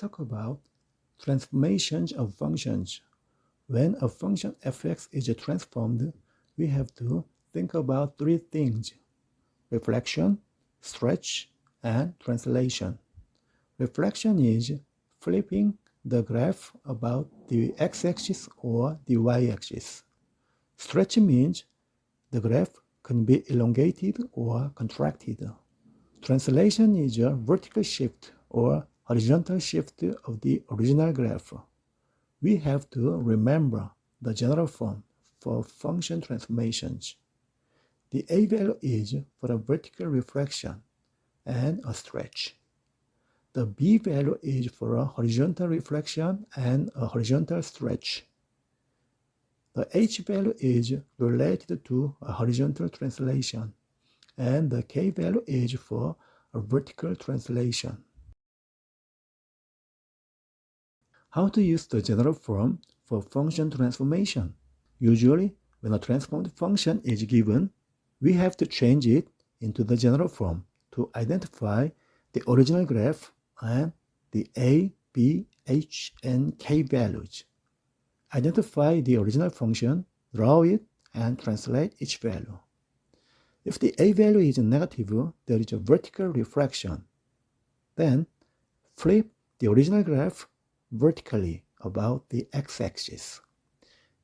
talk about transformations of functions. When a function fx is transformed, we have to think about three things: reflection, stretch, and translation. Reflection is flipping the graph about the x-axis or the y-axis. Stretch means the graph can be elongated or contracted. Translation is a vertical shift or horizontal shift of the original graph. We have to remember the general form for function transformations. The A value is for a vertical reflection and a stretch. The B value is for a horizontal reflection and a horizontal stretch. The H value is related to a horizontal translation, and the K value is for a vertical translation. How to use the general form for function transformation? Usually, when a transformed function is given, we have to change it into the general form to identify the original graph and the a, b, h, and k values. Identify the original function, draw it, and translate each value. If the a value is negative, there is a vertical reflection. Then, flip the original graph vertically about the x-axis.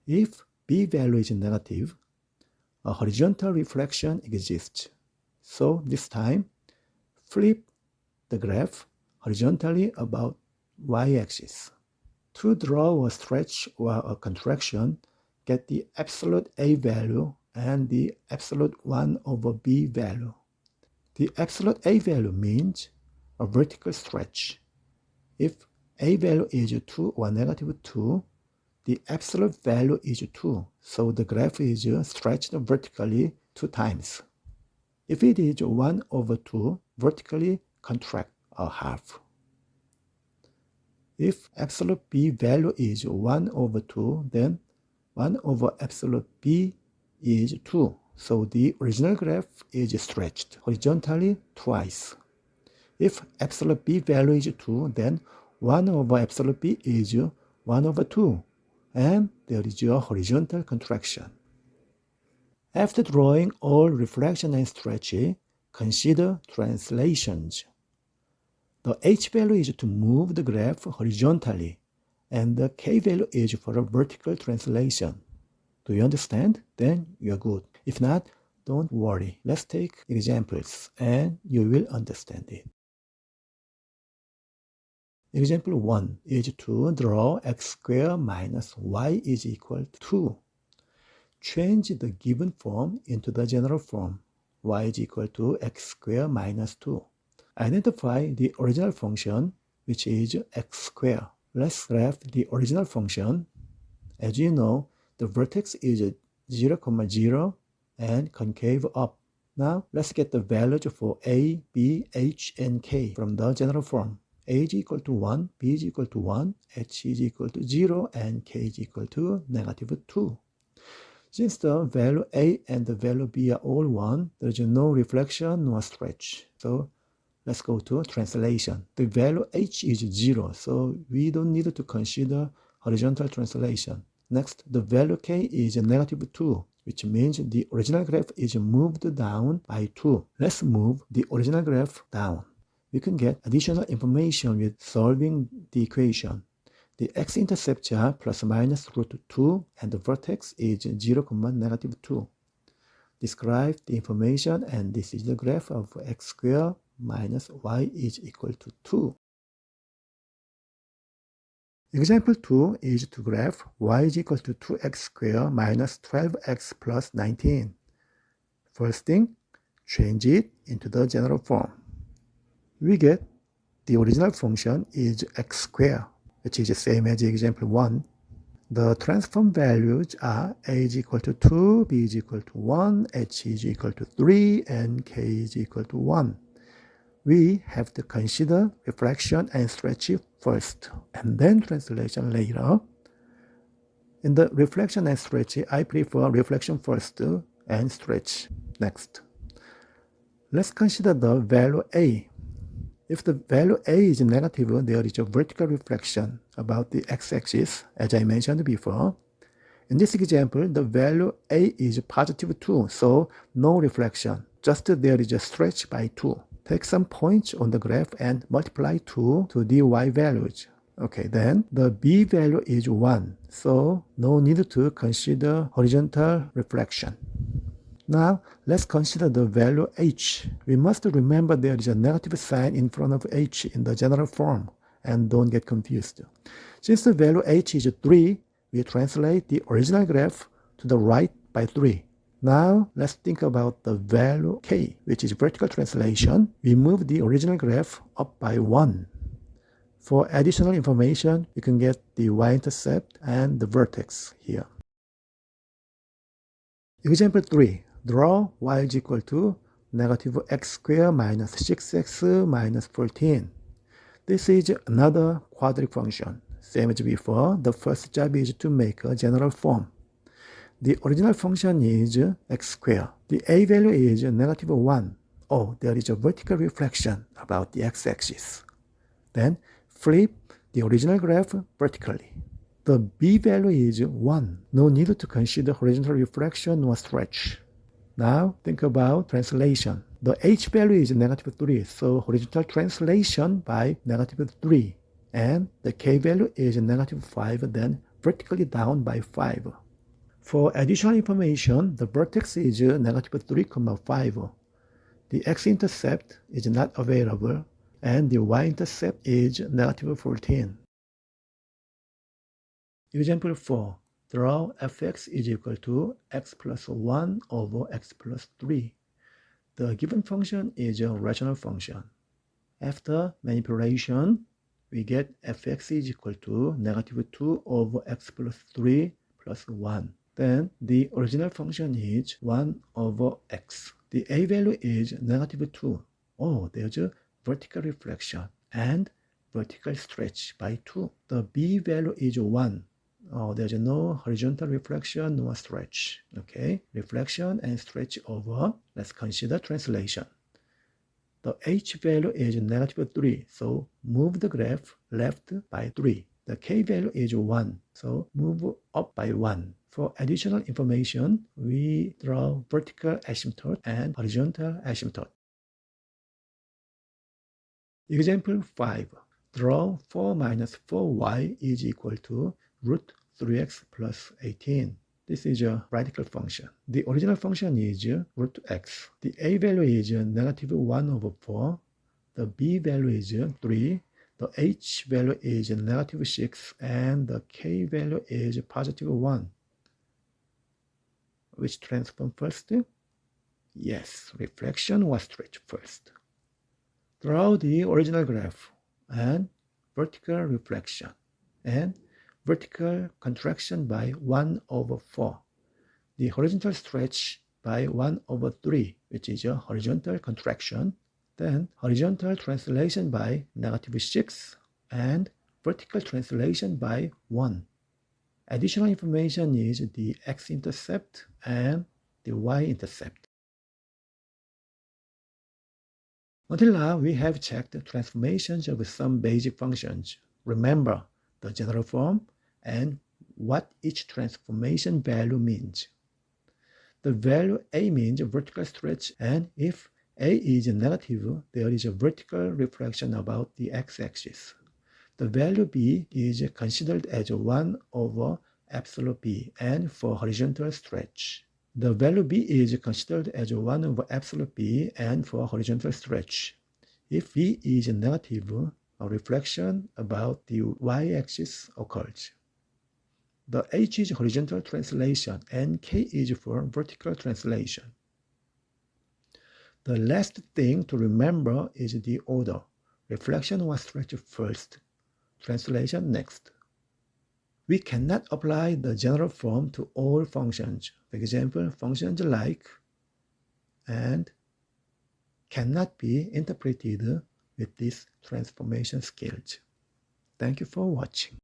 If b value is negative, a horizontal reflection exists. So this time, flip the graph horizontally about y-axis. To draw a stretch or a contraction, get the absolute a value and the absolute 1 over b value. The absolute a value means a vertical stretch. If a value is 2 or negative 2, the absolute value is 2, so the graph is stretched vertically 2 times. If it is 1 over 2, vertically contract a half. If absolute b value is 1 over 2, then 1 over absolute b is 2, so the original graph is stretched horizontally twice. If absolute b value is 2, then 1 over absolute b is 1 over 2, and there is a horizontal contraction. After drawing all reflection and stretch, consider translations. The h value is to move the graph horizontally, and the k value is for a vertical translation. Do you understand? Then you're good. If not, don't worry. Let's take examples, and you will understand it. Example 1 is to draw x squared minus y is equal to 2. Change the given form into the general form. Y is equal to x squared minus 2. Identify the original function, which is x squared. Let's graph the original function. As you know, the vertex is 0, 0 and concave up. Now, let's get the values for a, b, h, and k from the general form. A is equal to 1, b is equal to 1, h is equal to 0, and k is equal to negative 2. Since the value a and the value b are all 1, there is no reflection nor stretch. So let's go to translation. The value h is 0, so we don't need to consider horizontal translation. Next, the value k is negative 2, which means the original graph is moved down by 2. Let's move the original graph down. We can get additional information with solving the equation. The x-intercepts are plus minus root 2 and the vertex is 0, negative 2. Describe the information, and this is the graph of x squared minus y is equal to 2. Example 2 is to graph y is equal to 2x squared minus 12x plus 19. First thing, change it into the general form. We get the original function is x squared, which is the same as example 1. The transform values are a is equal to 2, b is equal to 1, h is equal to 3, and k is equal to 1. We have to consider reflection and stretch first, and then translation later. In the reflection and stretch, I prefer reflection first and stretch next. Let's consider the value a. If the value a is negative, there is a vertical reflection about the x-axis, as I mentioned before. In this example, the value a is positive 2, so no reflection, just there is a stretch by 2. Take some points on the graph and multiply 2 to the y values. Okay, then the b value is 1, so no need to consider horizontal reflection. Now, let's consider the value h. We must remember there is a negative sign in front of h in the general form, and don't get confused. Since the value h is 3, we translate the original graph to the right by 3. Now, let's think about the value k, which is vertical translation. We move the original graph up by 1. For additional information, you can get the y-intercept and the vertex here. Example 3. Draw y is equal to negative x squared minus 6x minus 14. This is another quadratic function. Same as before, the first job is to make a general form. The original function is x squared. The a value is negative 1. Oh, there is a vertical reflection about the x-axis. Then flip the original graph vertically. The b value is 1. No need to consider horizontal reflection or stretch. Now think about translation. The h value is negative 3, so horizontal translation by negative 3. And the k value is negative 5, then vertically down by 5. For additional information, the vertex is negative 3, 5. The x-intercept is not available, and the y-intercept is negative 14. Example 4. Draw fx is equal to x plus 1 over x plus 3. The given function is a rational function. After manipulation, we get fx is equal to negative 2 over x plus 3 plus 1. Then the original function is 1 over x. The a value is negative 2. Oh, there's a vertical reflection and vertical stretch by 2. The b value is 1. Oh, there's no horizontal reflection nor stretch. Okay, reflection and stretch over. Let's consider translation. The h value is negative 3, so move the graph left by 3. The k value is 1, so move up by 1. For additional information, we draw vertical asymptote and horizontal asymptote. Example 5. Draw 4 minus 4y is equal to root 3x plus 18. This is a radical function. The original function is root x. The a value is negative 1 over 4. The b value is 3. The h value is negative 6. And the k value is positive 1. Which transform first? Yes, reflection or stretch first. Draw the original graph and vertical reflection and vertical contraction by 1 over 4. The horizontal stretch by 1 over 3, which is a horizontal contraction. Then horizontal translation by negative 6 and vertical translation by 1. Additional information is the x-intercept and the y-intercept. Until now, we have checked transformations of some basic functions. Remember the general form and what each transformation value means. The value a means vertical stretch, and if a is negative, there is a vertical reflection about the x-axis. The value b is considered as 1 over absolute b, and for horizontal stretch. The value b is considered as 1 over absolute b, and for horizontal stretch. If b is negative, a reflection about the y-axis occurs. The h is horizontal translation, and k is for vertical translation. The last thing to remember is the order. Reflection or stretch first, translation next. We cannot apply the general form to all functions. For example, functions like and cannot be interpreted with these transformation skills. Thank you for watching.